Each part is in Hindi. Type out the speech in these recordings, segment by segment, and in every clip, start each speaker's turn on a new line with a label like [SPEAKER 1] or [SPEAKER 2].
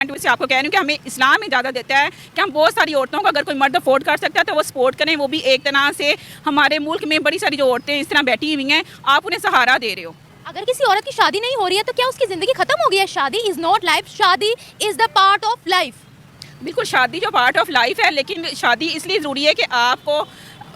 [SPEAKER 1] से आपको कह रही हूँ कि हमें इस्लाम इजाज़त देता है कि हम बहुत सारी औरतों को, अगर कोई मर्द अफोर्ड कर सकता है तो वो सपोर्ट करें। वो भी एक तरह से हमारे मुल्क में बड़ी सारी जो औरतें इस तरह बैठी हुई हैं, आप उन्हें सहारा दे रहे हो।
[SPEAKER 2] अगर किसी औरत की शादी नहीं हो रही है तो क्या उसकी ज़िंदगी ख़त्म हो गई है? शादी इज़ नॉट लाइफ, शादी is the part of life.
[SPEAKER 1] बिल्कुल, शादी जो पार्ट ऑफ लाइफ है, लेकिन शादी इसलिए ज़रूरी है कि आपको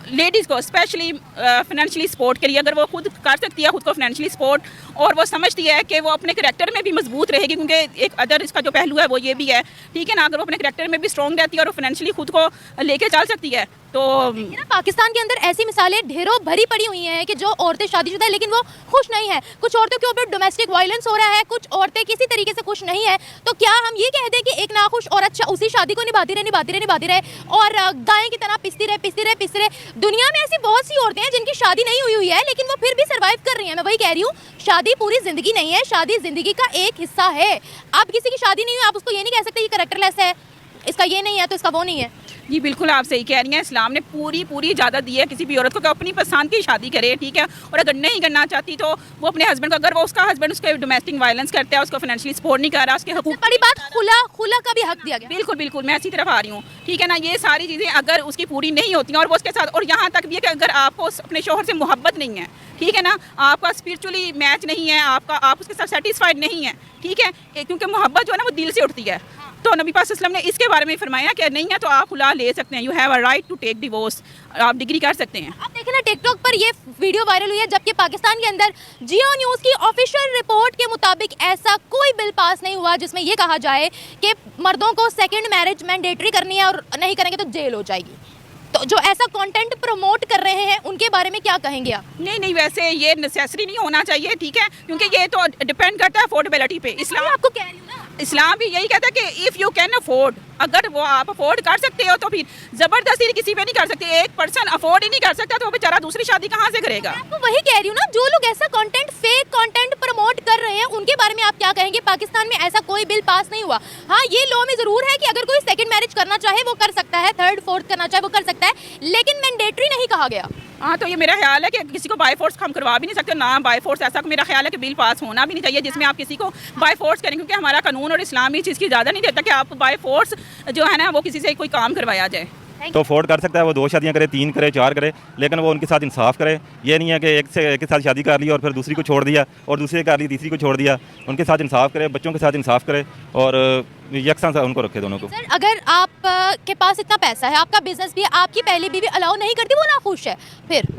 [SPEAKER 1] लेडीज़ को स्पेशली फाइनेंशियली सपोर्ट करिए। अगर वो खुद कर सकती है खुद को फाइनेंशियली सपोर्ट, और वो समझती है कि वो अपने करैक्टर में भी मजबूत रहेगी, क्योंकि एक अदर इसका जो पहलू है वो ये भी है, ठीक है ना। अगर वो अपने करैक्टर में भी स्ट्रॉन्ग रहती है और वो फाइनेंशियली खुद को लेके चल सकती है तो
[SPEAKER 2] ना, पाकिस्तान के अंदर ऐसी मिसालें ढेरों भरी पड़ी हुई हैं कि जो औरतें शादीशुदा है लेकिन वो खुश नहीं है। कुछ औरतों के ऊपर डोमेस्टिक वायलेंस हो रहा है, कुछ औरतें किसी तरीके से खुश नहीं है। तो क्या हम ये कह दें कि एक नाखुश औरत उसी शादी को निभाती रहे और गाय की तरह पिसती रहे? दुनिया में ऐसी बहुत सी औरतें हैं जिनकी शादी नहीं हुई है लेकिन वो फिर भी सर्वाइव कर रही हैं। मैं वही कह रही हूँ, शादी पूरी जिंदगी नहीं है, शादी जिंदगी का एक हिस्सा है। आप किसी की शादी नहीं हुई, आप उसको ये नहीं कह सकते ये कैरेक्टरलेस है, इसका ये नहीं है तो इसका वो नहीं है।
[SPEAKER 1] जी बिल्कुल, आप सही कह रही हैं। इस्लाम ने पूरी इजाज़त दी है किसी भी औरत को कि अपनी पसंद की शादी करे, ठीक है। और अगर नहीं करना चाहती तो वो अपने हस्बैंड को, अगर वो उसका हस्बैंड उसके डोमेस्टिक वायलेंस करता है, उसको फाइनेंशियली सपोर्ट नहीं कर रहा, उसके हकूक़,
[SPEAKER 2] बड़ी बात खुला का भी हक दिया गया।
[SPEAKER 1] बिल्कुल मैं इसी तरफ आ रही हूँ, ठीक है ना। ये सारी चीज़ें अगर उसकी पूरी नहीं होती हैं और वो उसके साथ, और यहाँ तक भी है कि अगर आपको अपने शोहर से मोहब्बत नहीं है, ठीक है ना, आपका स्पिरिचुअली मैच नहीं है, आप उसके साथ सेटिस्फाइड नहीं है, ठीक है, क्योंकि मोहब्बत जो है ना वो दिल से उठती है। तो नबी पाक सल्लल्लाहु अलैहि वसल्लम ने इसके बारे में फरमाया कि नहीं है तो आप खुला ले सकते हैं, you have a right to take divorce, आप डिग्री कर सकते हैं।
[SPEAKER 2] आप देखें ना, टिकटॉक पर ये वीडियो वायरल हुई है, जबकि पाकिस्तान के अंदर जियो न्यूज़ की ऑफिशियल रिपोर्ट के मुताबिक ऐसा कोई बिल पास नहीं हुआ जिसमें ये कहा जाए कि मर्दों को सेकंड मैरिज मैंडेटरी करनी है और नहीं करेंगे तो जेल हो जाएगी। तो जो ऐसा कंटेंट प्रमोट कर रहे हैं उनके बारे में क्या कहेंगे आप?
[SPEAKER 1] नहीं, वैसे ये नेसेसरी नहीं होना चाहिए, ठीक है, क्योंकि ये तो डिपेंड करता है अफोर्डेबिलिटी पे। इस्लाम
[SPEAKER 2] आपको कह रही हूँ ना,
[SPEAKER 1] इस्लाम भी यही कहता है कि इफ़ यू कैन अफोर्ड, अगर वो आप अफोर्ड कर सकते हो तो फिर ज़बरदस्ती किसी पे नहीं कर सकते। एक पर्सन अफोर्ड ही नहीं कर सकता तो वो बेचारा दूसरी शादी कहाँ से करेगा?
[SPEAKER 2] आपको वही कह रही हूँ ना, जो लोग ऐसा कंटेंट, फेक कंटेंट प्रमोट कर रहे हैं उनके बारे में आप क्या कहेंगे? पाकिस्तान में ऐसा कोई बिल पास नहीं हुआ। हाँ, ये लॉ में ज़रूर है कि अगर कोई सेकंड मैरिज करना चाहे वो कर सकता है, थर्ड फोर्थ करना चाहे वो कर सकता है, लेकिन मैंडेटरी नहीं कहा गया।
[SPEAKER 1] हाँ, तो ये मेरा ख्याल है कि किसी को बाय फोर्स हम करवा भी नहीं सकते ना, बाय फोर्स ऐसा मेरा ख्याल है कि बिल पास होना भी नहीं चाहिए जिसमें आप किसी को बाय फोर्स करें, क्योंकि हमारा कानून और इस्लामी चीज़ की इजाज़त नहीं देता कि आप बाय फोर्स जो है ना वो किसी से कोई काम करवाया जाए।
[SPEAKER 3] तो अफोर्ड कर सकता है, वो 2 शादियां करे, 3 करे, 4 करे, लेकिन वो उनके साथ इंसाफ करे। ये नहीं है कि एक के साथ शादी कर ली और फिर दूसरी को छोड़ दिया और दूसरे कर ली तीसरी को छोड़ दिया। उनके साथ इंसाफ करे, बच्चों के साथ इंसाफ करे और यकसा सा उनको रखे दोनों को।
[SPEAKER 2] सर, अगर आप के पास इतना पैसा है, आपका बिजनेस भी है, आपकी पहली बीवी अलाउ नहीं करती, वो नाखुश है, फिर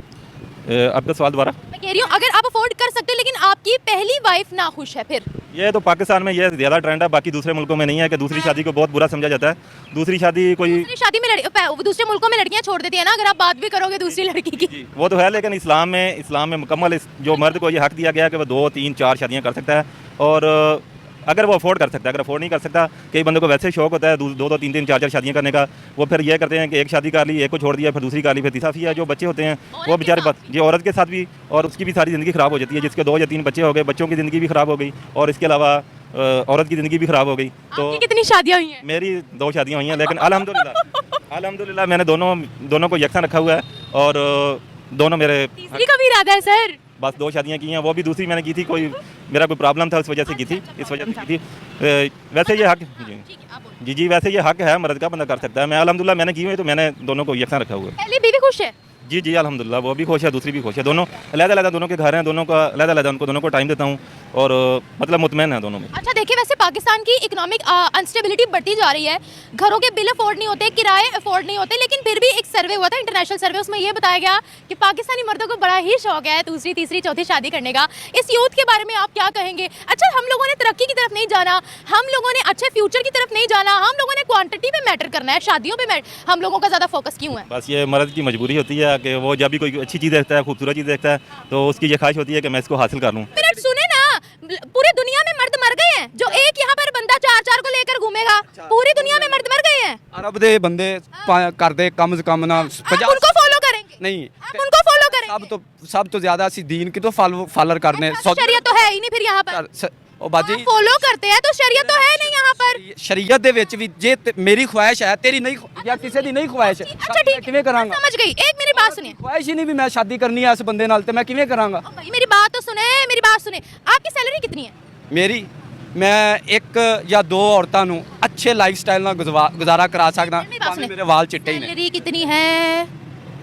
[SPEAKER 3] आपका सवाल दोबारा?
[SPEAKER 2] मैं कह रही हूँ, अगर आप अफोर्ड कर सकते हो लेकिन आपकी पहली वाइफ नाखुश है, फिर?
[SPEAKER 3] ये तो पाकिस्तान में ये ज़्यादा ट्रेंड है, बाकी दूसरे मुल्कों में नहीं है कि दूसरी शादी को बहुत बुरा समझा जाता है। दूसरी शादी कोई
[SPEAKER 2] शादी में दूसरे मुल्कों में लड़कियां छोड़ देती है ना, अगर आप बात भी करोगे दूसरी लड़की की।
[SPEAKER 3] वो तो है, लेकिन इस्लाम में मुकम्मल जो मर्द को ये हक दिया गया है कि वो 2, 3, 4 शादियाँ कर सकता है। और अगर वो अफोर्ड कर सकता है, अगर अफोर्ड नहीं कर सकता, कई बंदों को वैसे शौक होता है 2, 3, 4 शादियाँ करने का, वो फिर ये करते हैं कि एक शादी कर ली, एक को छोड़ दिया, फिर दूसरी कर ली, फिर तीसरा फिर जो बच्चे होते हैं वो बेचारे ये औरत के साथ भी, और उसकी भी सारी ज़िंदगी ख़राब हो जाती है। जिसके 2 या 3 बच्चे हो गए, बच्चों की ज़िंदगी भी ख़राब हो गई और इसके अलावा औरत की ज़िंदगी भी ख़राब हो गई। तो
[SPEAKER 2] कितनी शादियाँ हुई हैं?
[SPEAKER 3] मेरी 2 शादियाँ हुई हैं, लेकिन अल्हम्दुलिल्लाह मैंने दोनों को यकसा रखा हुआ है और दोनों मेरे।
[SPEAKER 2] तीसरी का भी इरादा है सर?
[SPEAKER 3] बस 2 शादियाँ की हैं, वो भी दूसरी मैंने की थी, मेरा कोई प्रॉब्लम था उस वजह से की थी, इस वजह से की थी। वैसे ये हक जी वैसे ये हक है, मर्द का बंदा कर सकता है। मैं अल्हम्दुलिल्लाह मैंने की हुई, तो मैंने दोनों को यकसा रखा हुआ है।
[SPEAKER 2] पहली बीवी खुश है?
[SPEAKER 3] जी अल्हम्दुलिल्लाह, वो भी खुश है, दूसरी भी खुश है। दोनों अलग-अलग दोनों के घर हैं, दोनों का अलग-अलग, उनको दोनों को टाइम देता हूँ और मतलब मुतमैन है दोनों में।
[SPEAKER 2] अच्छा, देखिए, वैसे पाकिस्तान की इकोनॉमिक अनस्टेबिलिटी बढ़ती जा रही है, घरों के बिल अफोर्ड नहीं होते, किराए अफोर्ड नहीं होते, लेकिन फिर भी एक सर्वे हुआ था, इंटरनेशनल सर्वे, उसमें ये बताया गया कि पाकिस्तानी मर्दों को बड़ा ही शौक है दूसरी, तीसरी, चौथी शादी करने का। इस यूथ के बारे में आप क्या कहेंगे? अच्छा, हम लोगों ने तरक्की की तरफ नहीं जाना, हम लोगों ने अच्छे फ्यूचर की तरफ नहीं जाना, हम लोगों ने क्वांटिटी पे मैटर करना है, शादियों पे हम लोगों का ज़्यादा फोकस क्यों है?
[SPEAKER 3] बस ये मर्द की मजबूरी होती है कि वो जब भी कोई अच्छी चीज़ देखता है, खूबसूरत चीज़ देखता है, तो उसकी ये ख्वाहिश होती है कि मैं इसको हासिल कर लूँ।
[SPEAKER 2] मिनट सुने ना, पूरी दुनिया में मर्द मर गए हैं, जो एक यहाँ पर बंदा 4 को लेकर घूमेगा, पूरी दुनिया में मर्द मर गए हैं।
[SPEAKER 4] अरब दे बंदे करते कम से कम ना 50।
[SPEAKER 2] उनको फॉलो करेंगे?
[SPEAKER 4] नहीं,
[SPEAKER 2] आप उनको फॉलो करेंगे?
[SPEAKER 4] सब तो ज्यादा ਅਸੀਂ दीन की तो फॉलोअर करने।
[SPEAKER 2] शरीयत तो है ही नहीं फिर यहाँ पर।
[SPEAKER 4] ਉਹ ਬਾਜੀ
[SPEAKER 2] फॉलो करते हैं तो शरीयत तो है नहीं यहाँ पर।
[SPEAKER 4] शरीयत ਦੇ ਵਿੱਚ ਵੀ ਜੇ ਮੇਰੀ ख्वाहिश है, तेरी नहीं, या ਕਿਸੇ ਦੀ ਨਹੀਂ ख्वाहिश है,
[SPEAKER 2] अच्छा ठीक,
[SPEAKER 4] ਕਿਵੇਂ ਕਰਾਂਗਾ?
[SPEAKER 2] समझ गई। एक मेरी बात सुनिए,
[SPEAKER 4] ख्वाहिश ही नहीं भी मैं शादी करनी है इस बंदे नाल, ਤੇ मैं ਕਿਵੇਂ ਕਰਾਂਗਾ?
[SPEAKER 2] भाई मेरी बात तो सुने, मेरी बात सुने। आपकी सैलरी कितनी है?
[SPEAKER 4] मेरी ਮੈਂ ਇੱਕ ਜਾਂ ਦੋ ਔਰਤਾਂ ਨੂੰ ਅੱਛੇ ਲਾਈਫ ਸਟਾਈਲ ਨਾਲ ਗੁਜ਼ਾਰਾ ਕਰਾ ਸਕਦਾ ਭਾਵੇਂ ਮੇਰੇ ਵਾਲ ਚਿੱਟੇ ਹੀ ਨੇ।
[SPEAKER 2] सैलरी कितनी है?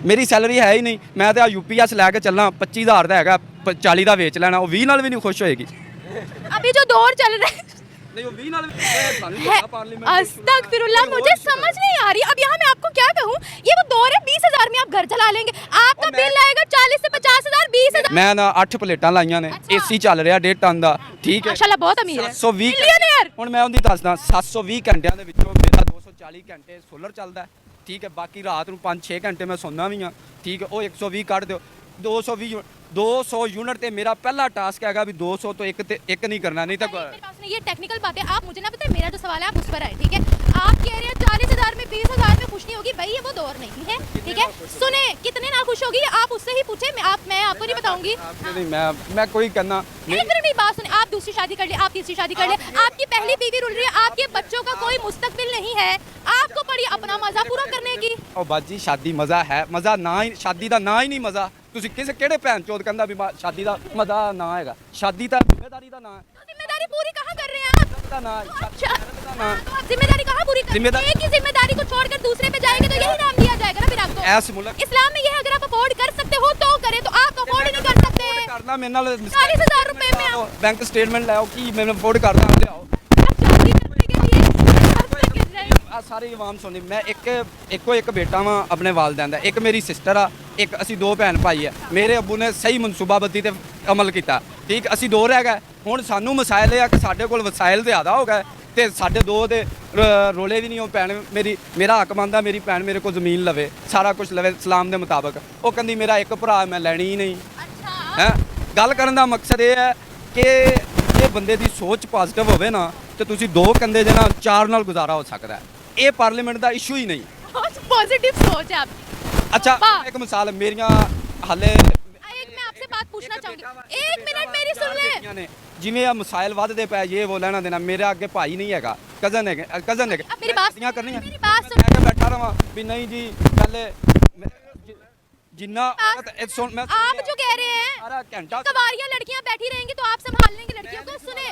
[SPEAKER 4] ਮੇਰੀ ਸੈਲਰੀ ਹੈ ਹੀ ਨਹੀਂ, ਮੈਂ ਤਾਂ UPS ਲੈ ਕੇ ਚੱਲਾਂ 25000 ਦਾ ਹੈਗਾ, 40 ਦਾ ਵੇਚ ਲੈਣਾ, ਉਹ 20 ਨਾਲ ਵੀ ਨਹੀਂ ਖੁਸ਼ ਹੋਏਗੀ।
[SPEAKER 2] अभी जो दौर चल रहा है
[SPEAKER 4] नहीं वो 20 ਨਾਲ
[SPEAKER 2] अस्तगफिरुल्लाह, मुझे समझ नहीं आ रही। अब यहाँ मैं आपको क्या कहूँ, ये वो दौर है 20,000 में आप घर चला लेंगे, आपका बिल आएगा 40 से 50,000, 20,000।
[SPEAKER 4] ਮੈਂ ਨਾ 8 ਪਲੇਟਾਂ ਲਾਈਆਂ ਨੇ, AC ਚੱਲ ਰਿਹਾ 1.5 ਟਨ ਦਾ, ਠੀਕ ਹੈ।
[SPEAKER 2] माशाल्लाह बहुत अमीर है,
[SPEAKER 4] 720
[SPEAKER 2] मिलियनेयर।
[SPEAKER 4] ਹੁਣ ਮੈਂ ਉਹਦੀ ਦੱਸਦਾ 720 ਘੰਟਿਆਂ ਦੇ ਵਿੱਚੋਂ ਮੇਰਾ 240 ਘੰਟੇ ਸੋਲਰ ਚੱਲਦਾ ਹੈ, ਠੀਕ ਹੈ। ਬਾਕੀ ਰਾਤ ਨੂੰ 5-6 ਘੰਟੇ ਮੈਂ ਸੌਂਦਾ ਵੀ ਹਾਂ, ਠੀਕ ਹੈ। ਉਹ 120 ਕੱਢ ਦਿਓ, 200 यूनिट ਤੇ ਮੇਰਾ ਪਹਿਲਾ टास्क हैगा भी 200 तो एक नहीं करना, नहीं तो
[SPEAKER 2] मेरे पास नहीं, ये टेक्निकल बात है। आप मुझे ना पता है, मेरा जो सवाल है आप उस पर आए, ठीक है। आप कह रहे हैं 40,000 में 20,000 में खुश नहीं होगी, भाई ये वो दौर नहीं है, ठीक है। सुने कितने ना खुश होगी आप उससे ही पूछे, मैं आपको नहीं बताऊंगी।
[SPEAKER 4] नहीं मैं कोई करना
[SPEAKER 2] एक मिनट मेरी बात सुने, आप दूसरी शादी कर ले, आप तीसरी शादी कर ले, आपकी पहली बीवी रुल रही है, आपके बच्चों का कोई मुस्तकबिल नहीं है, आपको पड़ी अपना मजा पूरा करने की।
[SPEAKER 4] ਉਹ ਬਾਜੀ ਸ਼ਾਦੀ ਮਜ਼ਾ ਹੈ, ਮਜ਼ਾ ਨਾ ਹੀ ਸ਼ਾਦੀ ਦਾ ਨਾ ਹੀ ਨਹੀਂ ਮਜ਼ਾ। ਤੁਸੀਂ ਕਿਸੇ ਕਿਹੜੇ ਭੈਣ ਚੋਦ ਕਹਿੰਦਾ ਵੀ ਸ਼ਾਦੀ ਦਾ ਮਜ਼ਾ ਨਾ ਹੈਗਾ? ਸ਼ਾਦੀ ਤਾਂ ਜ਼ਿੰਮੇਦਾਰੀ ਦਾ ਨਾਂ ਹੈ।
[SPEAKER 2] जिम्मेदारी पूरी कहाँ कर रहे हैं आप?
[SPEAKER 4] ਦਾ ਨਾਂ ਹੈ,
[SPEAKER 2] अच्छा,
[SPEAKER 4] शर्म का नाम है।
[SPEAKER 2] तो आप जिम्मेदारी कहाँ पूरी कर?
[SPEAKER 4] जिम्मेदारी-
[SPEAKER 2] एक ही जिम्मेदारी को छोड़कर दूसरे पे जाएंगे तो यही नाम दिया जाएगा ना फिर आपको।
[SPEAKER 4] ऐस मुल्क
[SPEAKER 2] इस्लाम में ये है, अगर आप अफोर्ड कर सकते हो तो करें, तो आप अफोर्ड नहीं कर सकते।
[SPEAKER 4] ਕਰਨਾ ਮੇਰੇ ਨਾਲ
[SPEAKER 2] 40,000 रुपए में आप
[SPEAKER 4] ਬੈਂਕ ਸਟੇਟਮੈਂਟ ਲੈ ਆਓ, ਕੀ ਮੈਂ ਅਫੋਰਡ ਕਰਦਾ ਹਾਂ, ਲਿਆਓ।
[SPEAKER 2] शादी करने के लिए रास्ते गिर रहे हैं।
[SPEAKER 4] ਆ ਸਾਰੀ ਆਵਾਮ ਸੁਣੀ, ਮੈਂ ਇੱਕੋ ਇੱਕ ਬੇਟਾ ਵਾਂ ਆਪਣੇ ਵਾਲਦੈਨ ਦਾ, ਇੱਕ ਮੇਰੀ ਸਿਸਟਰ ਆ, ਇੱਕ ਅਸੀਂ ਦੋ ਭੈਣ ਭਾਈ ਆ। ਮੇਰੇ ਅੱਬੂ ਨੇ ਸਹੀ ਮਨਸੂਬਾਬੰਦੀ ਤੇ ਅਮਲ ਕੀਤਾ, ਠੀਕ। ਅਸੀਂ ਦੋ ਰਹਿ ਗਏ, ਹੁਣ ਸਾਨੂੰ ਮਸਾਇਲ ਇਹ ਆ ਕਿ ਸਾਡੇ ਕੋਲ ਵਸਾਇਲ ਜ਼ਿਆਦਾ ਹੋ ਗਏ ਤੇ ਸਾਡੇ ਦੋ ਦੇ ਰੋਲੇ ਵੀ ਨਹੀਂ। ਉਹ ਭੈਣ ਮੇਰਾ ਹੱਕ ਮੰਨਦਾ ਮੇਰੀ ਭੈਣ ਮੇਰੇ ਕੋਲ ਜ਼ਮੀਨ ਲਵੇ, ਸਾਰਾ ਕੁਝ ਲਵੇ ਇਸਲਾਮ ਦੇ ਮੁਤਾਬਕ। ਉਹ ਕਹਿੰਦੀ ਮੇਰਾ ਇੱਕ ਭਰਾ ਮੈਂ ਲੈਣੀ ਹੀ ਨਹੀਂ
[SPEAKER 2] अच्छा,
[SPEAKER 4] ਹੈ। ਗੱਲ ਕਰਨ ਦਾ ਮਕਸਦ ਇਹ ਹੈ ਕਿ ਜੇ ਬੰਦੇ ਦੀ ਸੋਚ ਪੋਜ਼ਿਟਿਵ ਹੋਵੇ ਨਾ ਤੇ ਤੁਸੀਂ ਦੋ ਕੰਦੇ ਦੇ ਨਾਲ ਚਾਰ ਨਾਲ ਗੁਜ਼ਾਰਾ ਹੋ ਸਕਦਾ ਹੈ। ਇਹ ਪਾਰਲੀਮੈਂਟ ਦਾ ਇਸ਼ੂ ਹੀ ਨਹੀਂ।
[SPEAKER 2] बहुत पॉजिटिव सोच है आप।
[SPEAKER 4] ਅੱਛਾ
[SPEAKER 2] वाह।
[SPEAKER 4] ਇੱਕ ਮਿਸਾਲ ਮੇਰੀਆਂ ਹਾਲੇ
[SPEAKER 2] एक मैं आपसे बात पूछना चाहूंगी, एक मिनट मेरी सुन ले।
[SPEAKER 4] ਬੇਟੀਆਂ ਨੇ, ਜਿਵੇਂ ਆ ਮਸਾਇਲ ਵੱਧਦੇ ਪਏ, ਇਹ ਉਹ ਲੈਣਾ ਦੇਣਾ। ਮੇਰੇ ਅੱਗੇ ਭਾਈ ਨਹੀਂ ਹੈਗਾ, ਕਜ਼ਨ ਹੈਗੇ।
[SPEAKER 2] अब मेरी बात
[SPEAKER 4] ਕਰਨੀਆਂ
[SPEAKER 2] मेरी बात
[SPEAKER 4] ਮੈਂ ਕਿ ਬੈਠਾ ਰਵਾਂ ਵੀ ਨਹੀਂ ਜੀ ਪਹਿਲੇ जिन्ना सुन मैं
[SPEAKER 2] आप जो कह रहे हैं
[SPEAKER 4] सारा घंटा
[SPEAKER 2] कवारियां लड़कियां बैठी रहेंगी तो आप संभाल लेंगे लड़कियों को। सुने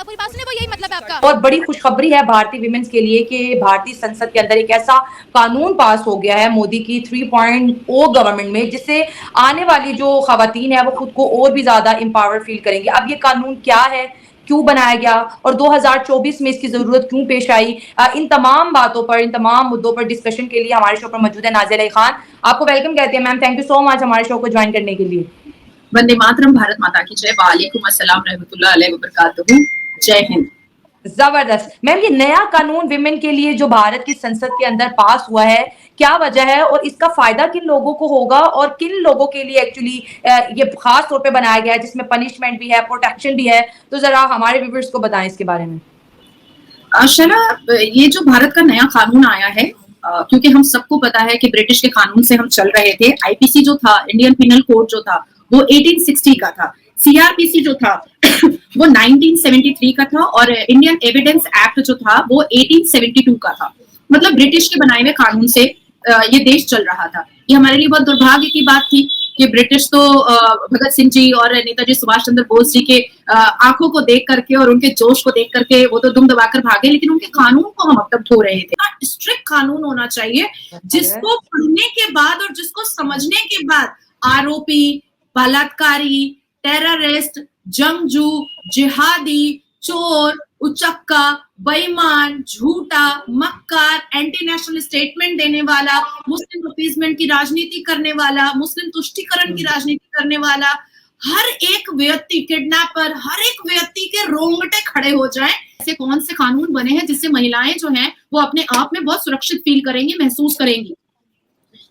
[SPEAKER 2] पूरी बात सुने, वो यही मतलब है आपका।
[SPEAKER 5] बहुत बड़ी खुशखबरी है भारतीय विमेंस के लिए कि भारतीय संसद के अंदर एक ऐसा कानून पास हो गया है मोदी की 3.0 गवर्नमेंट में, जिससे आने वाली जो खवातीन है वो खुद को और भी ज्यादा एम्पावर्ड फील करेंगी। अब ये कानून क्या है, क्यों बनाया गया और 2024 में इसकी जरूरत क्यों पेश आई, इन तमाम बातों पर, इन तमाम मुद्दों पर डिस्कशन के लिए हमारे शो पर मौजूद है नाज़िया अली खान। आपको वेलकम कहते हैं ma'am, thank you so much हमारे शो को ज्वाइन करने के लिए।
[SPEAKER 6] वंदे मातरम, भारत माता की जय, वालेकुम अस्सलाम रहमतुल्लाहि अलैहि व बरकातहू, जय हिंद।
[SPEAKER 5] जबरदस्त मैम, ये नया कानून विमेन के लिए जो भारत की संसद के अंदर पास हुआ है, क्या वजह है और इसका फायदा किन लोगों को होगा और किन लोगों के लिए एक्चुअली ये खास तौर पे बनाया गया है, जिसमें पनिशमेंट भी है, प्रोटेक्शन भी है? तो जरा हमारे व्यूअर्स को बताएं इसके बारे में।
[SPEAKER 6] शना, ये जो भारत का नया कानून आया है, क्योंकि हम सबको पता है कि ब्रिटिश के कानून से हम चल रहे थे। आईपीसी जो था, इंडियन पिनल कोड जो था, वो 1860 का था। सीआरपीसी जो था वो 1973 का था और इंडियन एविडेंस एक्ट जो था वो 1872 का था। मतलब ब्रिटिश के बनाए हुए कानून से ये देश चल रहा था। ये हमारे लिए बहुत दुर्भाग्य की बात थी कि ब्रिटिश तो भगत सिंह जी और नेताजी सुभाष चंद्र बोस जी के आंखों को देख करके और उनके जोश को देख करके वो तो दुम दबाकर भागे, लेकिन उनके कानून को हम अब तक धो रहे थे। स्ट्रिक्ट कानून होना चाहिए जिसको पढ़ने के बाद और जिसको समझने के बाद आरोपी, बलात्कारी, टेररिस्ट, जंगजू, जिहादी, चोर, उचक्का, बेईमान, झूठा, मक्कार, एंटी नेशनल स्टेटमेंट देने वाला, मुस्लिम अपीजमेंट की राजनीति करने वाला, मुस्लिम तुष्टीकरण की राजनीति करने वाला, हर एक व्यक्ति, किडनैपर, हर एक व्यक्ति के रोंगटे खड़े हो जाएं। ऐसे कौन से कानून बने हैं जिससे महिलाएं जो हैं वो अपने आप में बहुत सुरक्षित फील करेंगी, महसूस करेंगी।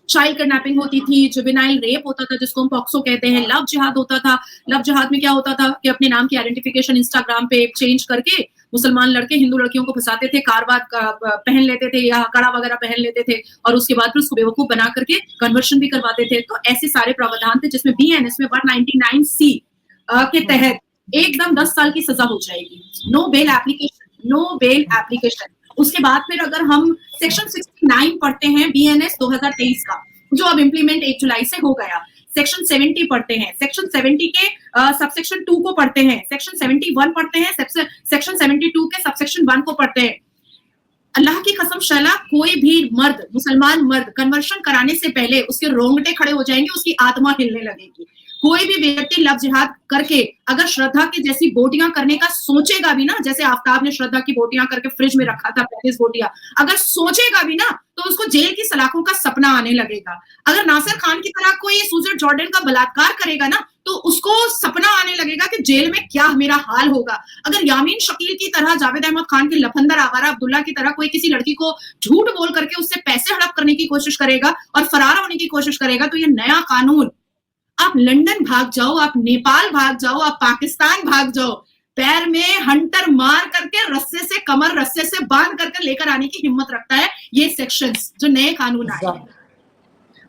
[SPEAKER 6] चाइल्ड किडनैपिंग होती थी, जुवेनाइल रेप होता था जिसको हम पॉक्सो कहते हैं, लव जिहाद होता था। लव जिहाद में क्या होता था कि अपने नाम की आइडेंटिफिकेशन इंस्टाग्राम पे चेंज करके मुसलमान लड़के हिंदू लड़कियों को फंसाते थे, कारवाद पहन लेते थे या कड़ा वगैरह पहन लेते थे और उसके बाद फिर उसको बेवकूफ बना करके कन्वर्शन भी करवाते थे। तो ऐसे सारे प्रावधान थे जिसमें BNS में 199C के तहत एकदम 10 साल की सजा हो जाएगी। No bail application, no bail application. उसके बाद फिर अगर हम सेक्शन 69 पढ़ते हैं BNS 2023 का, जो अब इम्प्लीमेंट 1 जुलाई से हो गया। सेक्शन 70 पढ़ते हैं, सेक्शन 70 के सबसेक्शन 2 को पढ़ते हैं, सेक्शन 71 पढ़ते हैं, सेक्शन 72 के सबसेक्शन 1 को पढ़ते हैं। अल्लाह की कसम शला, कोई भी मर्द, मुसलमान मर्द कन्वर्शन कराने से पहले उसके रोंगटे खड़े हो जाएंगे, उसकी आत्मा हिलने लगेगी। कोई भी व्यक्ति लव जिहाद करके अगर श्रद्धा की जैसी बोटियां करने का सोचेगा भी ना, जैसे आफ्ताब ने श्रद्धा की बोटियां करके फ्रिज में रखा था 35 बोटियां, अगर सोचेगा भी ना तो उसको जेल की सलाखों का सपना आने लगेगा। अगर नासिर खान की तरह कोई सूजन जॉर्डन का बलात्कार करेगा ना तो उसको सपना आने लगेगा कि जेल में क्या मेरा हाल होगा। अगर यामीन शकील की तरह, जावेद अहमद खान के लफंदर आवारा अब्दुल्ला की तरह कोई किसी लड़की को झूठ बोल करके उससे पैसे हड़प करने की कोशिश करेगा और फरार होने की कोशिश करेगा, तो ये नया कानून, आप लंदन भाग जाओ, आप नेपाल भाग जाओ, आप पाकिस्तान भाग जाओ, पैर में हंटर मार करके रस्से से, कमर रस्से से बांध करके लेकर आने की हिम्मत रखता है ये सेक्शंस जो नए कानून आए हैं।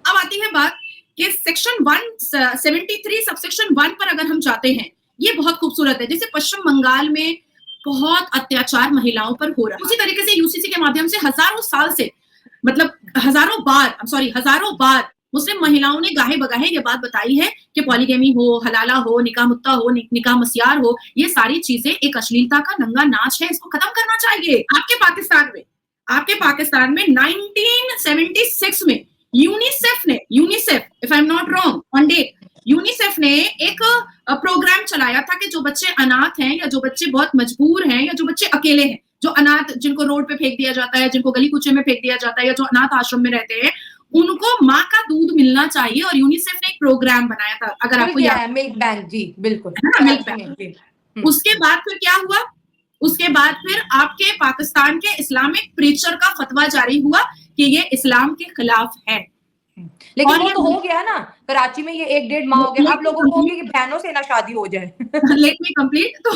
[SPEAKER 6] अब आती है बात कि सेक्शन 173 सबसेक्शन 1 पर अगर हम जाते हैं, ये बहुत खूबसूरत है। जैसे पश्चिम बंगाल में बहुत अत्याचार महिलाओं पर हो रहा है, उसी तरीके से यूसीसी के माध्यम से हजारों साल से, मतलब हजारों बार मुस्लिम महिलाओं ने गाहे बगाहे ये बात बताई है कि पॉलीगेमी हो, हलाला हो, निकाह मुत्ता हो, निकाह मस्यार हो, ये सारी चीजें एक अश्लीलता का नंगा नाच है, इसको खत्म करना चाहिए। आपके पाकिस्तान में 1976 में UNICEF if I am not wrong on date, UNICEF ने एक प्रोग्राम चलाया था कि जो बच्चे अनाथ हैं या जो बच्चे बहुत मजबूर हैं या जो बच्चे अकेले हैं, जो अनाथ, जिनको रोड पे फेंक दिया जाता है, जिनको गली कूचे में फेंक दिया जाता है, या जो अनाथ आश्रम में रहते हैं, उनको माँ का दूध मिलना चाहिए। और यूनिसेफ ने एक प्रोग्राम बनाया था, अगर आपको याद है,
[SPEAKER 5] मिल्क बैंक, जी बिल्कुल,
[SPEAKER 6] मिल्क बैंक। उसके बाद फिर क्या हुआ? उसके बाद फिर आपके पाकिस्तान के इस्लामिक प्रीचर का फतवा जारी हुआ कि ये इस्लाम के खिलाफ है।
[SPEAKER 5] लेकिन वो तो हो गया ना, कराची में ये 1-1.5 माह हो गया। आप लोगों को कि बहनों से ना शादी हो जाए।
[SPEAKER 6] Let me complete. तो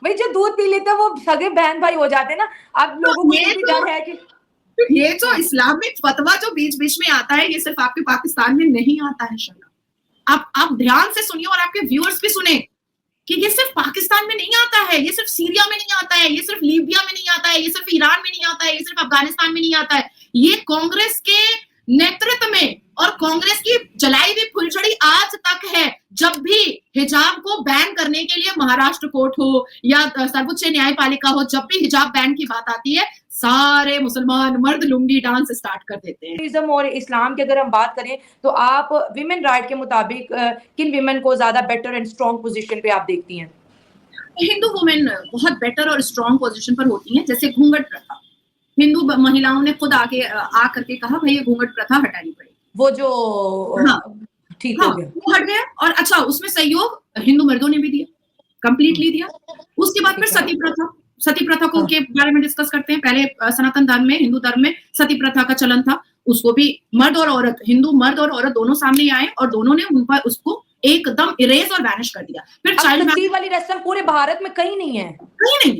[SPEAKER 5] भाई जो दूध पी लेते हैं वो सगे बहन भाई हो जाते हैं ना। आप लोगों को ये भी डर है कि
[SPEAKER 6] ये जो इस्लामिक फतवा जो बीच बीच में आता है, ये सिर्फ आपके पाकिस्तान में नहीं आता है शला। आप ध्यान से सुनिए और आपके व्यूअर्स भी सुने कि ये सिर्फ पाकिस्तान में नहीं आता है, ये सिर्फ सीरिया में नहीं आता है, ये सिर्फ लीबिया में नहीं आता है, ये सिर्फ ईरान में नहीं आता है, ये सिर्फ अफगानिस्तान में नहीं आता है। ये कांग्रेस के नेतृत्व में और कांग्रेस की जलाई हुई फुलझड़ी आज तक है। जब भी हिजाब को बैन करने के लिए महाराष्ट्र कोर्ट हो या सर्वोच्च न्यायपालिका हो, जब भी हिजाब बैन की बात आती है, सारे मुसलमान मर्द लुंगी डांस स्टार्ट कर देते हैं।
[SPEAKER 5] इस्लाम और इस्लाम की अगर हम बात करें तो आप विमेन राइट के मुताबिक किन विमेन को ज्यादा बेटर एंड स्ट्रॉन्ग पोजीशन पे आप देखती हैं?
[SPEAKER 6] हिंदू वुमेन बहुत बेटर और स्ट्रॉन्ग पोजीशन पर होती हैं। जैसे घूंघट प्रथा, हिंदू महिलाओं ने खुद आ करके कहा भाई ये घूंघट प्रथा हटानी पड़ेगी। वो जो ठीक हो गया, वो हट गया। और अच्छा, उसमें सहयोग हिंदू मर्दों ने भी दिया, कंप्लीटली दिया। उसके बाद फिर सती प्रथा को के बारे में डिस्कस करते हैं। पहले सनातन धर्म में, हिंदू धर्म में सती प्रथा का चलन था, उसको भी मर्द और औरत, हिंदू मर्द और औरत दोनों सामने आए और दोनों ने उन पर उसको एकदम इरेज और वैनिश कर दिया। फिर चाइल्ड मैरिज
[SPEAKER 5] वाली रस्म पूरे भारत में कहीं नहीं है,
[SPEAKER 6] कहीं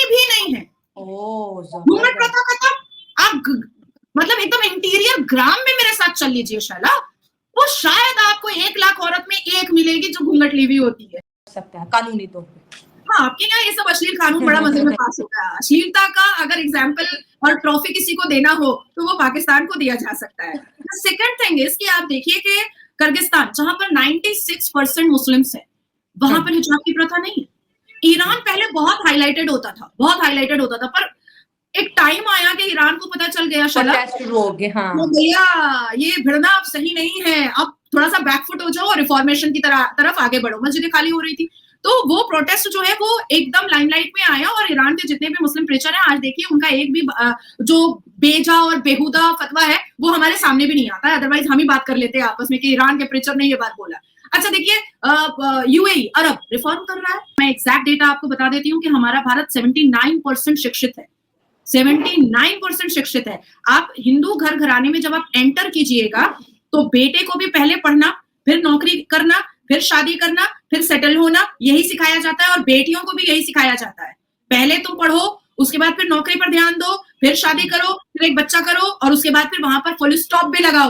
[SPEAKER 6] भी नहीं है। घूंघट प्रथा खत्म। आप मतलब एकदम इंटीरियर ग्राम में मेरे साथ चल लीजिए शाला, वो शायद आपको 1 लाख औरत में एक मिलेगी जो घूंघट ली हुई होती है।
[SPEAKER 5] सकता है कानूनी तौर पे।
[SPEAKER 6] हाँ, आपके यहाँ ये सब अश्लील कानून बड़ा मजे में पास होता है। अश्लीलता का अगर एग्जाम्पल और ट्रॉफी किसी को देना हो तो वो पाकिस्तान को दिया जा सकता है। सेकंड थिंग इज कि आप देखिए कि किर्गिस्तान, जहां पर 96% मुस्लिम्स है, वहां पर हिजाब की प्रथा नहीं है। ईरान पहले बहुत हाईलाइटेड होता था, पर एक टाइम आया कि ईरान को पता चल गया तो भैया ये भिड़ना अब सही नहीं है, अब थोड़ा सा बैकफुट हो जाओ और रिफॉर्मेशन की तरफ आगे बढ़ो। मस्जिदें खाली हो रही थी, तो वो प्रोटेस्ट जो है वो एकदम लाइमलाइट में आया। और ईरान के जितने भी मुस्लिम प्रीचर हैं, आज देखिए उनका एक भी जो बेजा और बेहुदा फतवा है वो हमारे सामने भी नहीं आता है। अदरवाइज हम ही बात कर लेते हैं आपस में कि ईरान के प्रीचर ने ये बात बोला। अच्छा देखिए, यूएई अरब रिफॉर्म कर रहा है। मैं एग्जैक्ट डेटा आपको बता देती हूँ कि हमारा भारत 79% शिक्षित है, 79% शिक्षित है। आप हिंदू घर घराने में जब आप एंटर कीजिएगा तो बेटे को भी पहले पढ़ना, फिर नौकरी करना, फिर शादी करना, फिर सेटल होना, यही सिखाया जाता है। और बेटियों को भी यही सिखाया जाता है, पहले तुम पढ़ो, उसके बाद फिर नौकरी पर ध्यान दो, फिर शादी करो, फिर एक बच्चा करो और उसके बाद फिर वहां पर फुल स्टॉप भी लगाओ।